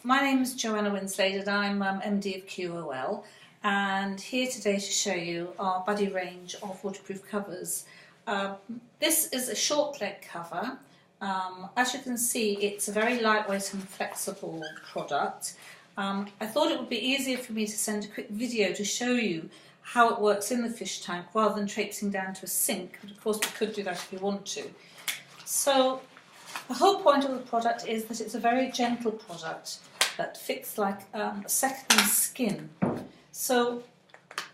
My name is Joanna Winslade and I'm MD of QOL, and here today to show you our buddy range of waterproof covers. This is a short leg cover. As you can see, it's a very lightweight and flexible product. I thought it would be easier for me to send a quick video to show you how it works in the fish tank rather than traipsing down to a sink, but of course we could do that if you want to. So the whole point of the product is that it's a very gentle product that fits like a second skin. So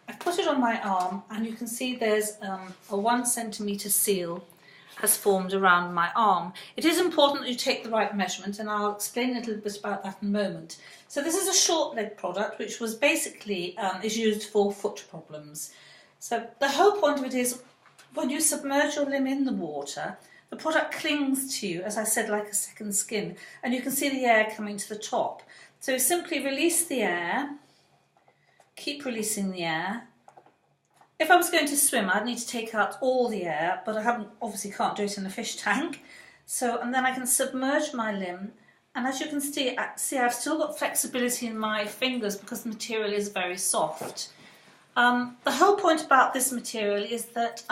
I put it on my arm and you can see there's a 1 centimetre seal has formed around my arm. It is important that you take the right measurement, and I'll explain a little bit about that in a moment. So this is a short leg product which was basically is used for foot problems. So the whole point of it is when you submerge your limb in the water, the product clings to you, as I said, like a second skin, and you can see the air coming to the top. So simply release the air, keep releasing the air. If I was going to swim, I'd need to take out all the air, but I obviously can't do it in a fish tank. And then I can submerge my limb, and as you can see I've still got flexibility in my fingers because the material is very soft. The whole point about this material is that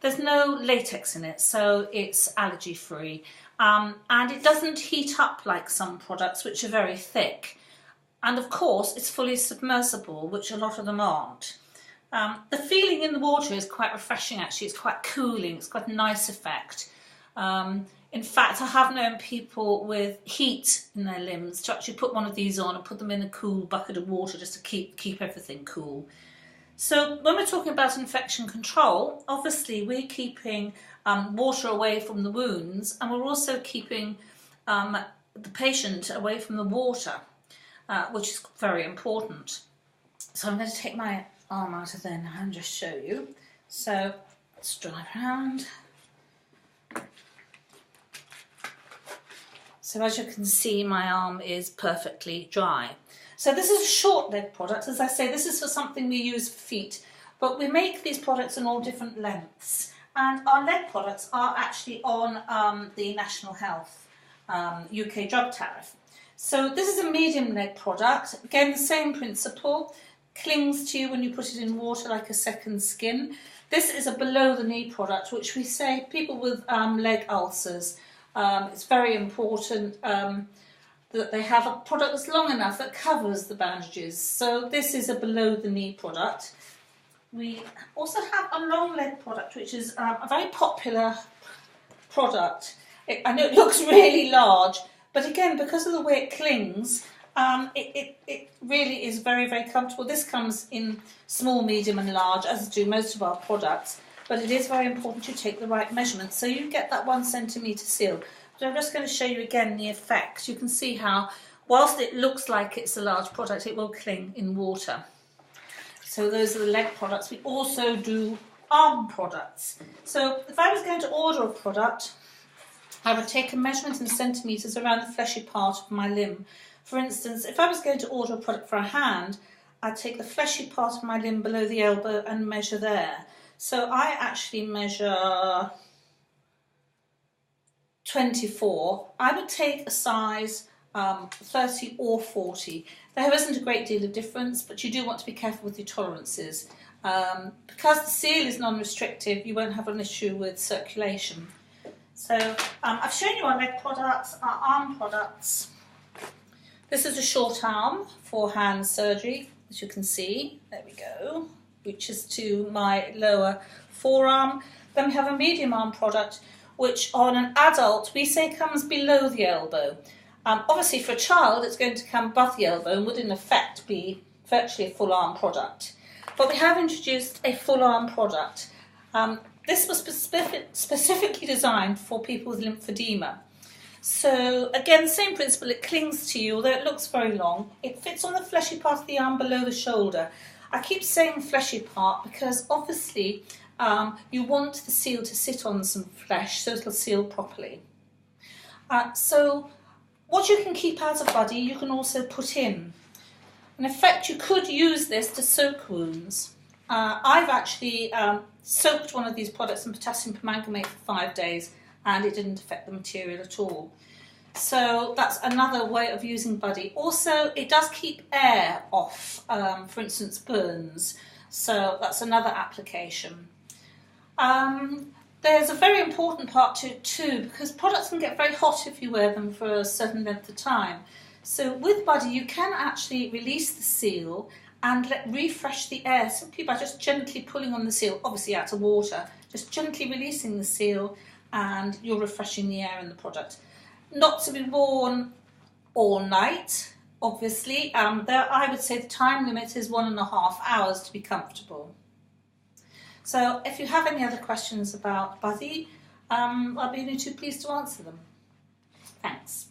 there's no latex in it, so it's allergy free, and it doesn't heat up like some products which are very thick. And of course it's fully submersible, which a lot of them aren't. The feeling in the water is quite refreshing actually, it's quite cooling, it's got a nice effect. In fact, I have known people with heat in their limbs to actually put one of these on and put them in a cool bucket of water just to keep everything cool. So when we're talking about infection control, obviously we're keeping water away from the wounds, and we're also keeping the patient away from the water, which is very important. So I'm going to take my arm out of there now and just show you. So let's drive around. So as you can see, my arm is perfectly dry. So this is a short leg product. As I say, this is for something we use for feet, but we make these products in all different lengths. And our leg products are actually on the National Health UK drug tariff. So this is a medium leg product. Again, the same principle. Clings to you when you put it in water like a second skin. This is a below the knee product, which we say people with leg ulcers, it's very important that they have a product that's long enough that covers the bandages. So this is a below the knee product. We also have a long leg product, which is a very popular product. I know it looks really large, but again, because of the way it clings, it really is very, very comfortable. This comes in small, medium and large, as do most of our products, but it is very important you take the right measurement so you get that 1 centimetre seal. But I'm just going to show you again the effect. You can see how, whilst it looks like it's a large product, it will cling in water. So those are the leg products. We also do arm products. So if I was going to order a product, I would take a measurement in centimetres around the fleshy part of my limb. For instance, if I was going to order a product for a hand, I'd take the fleshy part of my limb below the elbow and measure there. So I actually measure 24. I would take a size 30 or 40. There isn't a great deal of difference, but you do want to be careful with your tolerances. Because the seal is non-restrictive, you won't have an issue with circulation. So I've shown you our leg products, our arm products. This is a short arm for hand surgery, as you can see. There we go, reaches to my lower forearm. Then we have a medium arm product, which on an adult we say comes below the elbow. Obviously for a child it's going to come above the elbow and would in effect be virtually a full arm product. But we have introduced a full arm product. This was specifically designed for people with lymphedema. So again, same principle, it clings to you, although it looks very long. It fits on the fleshy part of the arm below the shoulder. I keep saying fleshy part because obviously you want the seal to sit on some flesh so it'll seal properly. So what you can keep out of buddy, you can also put in. In effect, you could use this to soak wounds. I've actually soaked one of these products in potassium permanganate for 5 days and it didn't affect the material at all. So that's another way of using Buddy. Also, it does keep air off, for instance, burns. So that's another application. There's a very important part to it too, because products can get very hot if you wear them for a certain length of time. So with Buddy, you can actually release the seal and refresh the air simply by just gently pulling on the seal, obviously out of water, just gently releasing the seal, and you're refreshing the air in the product. Not to be worn all night, obviously. I would say the time limit is 1.5 hours to be comfortable. So if you have any other questions about Buddy, I'll be only too pleased to answer them. Thanks.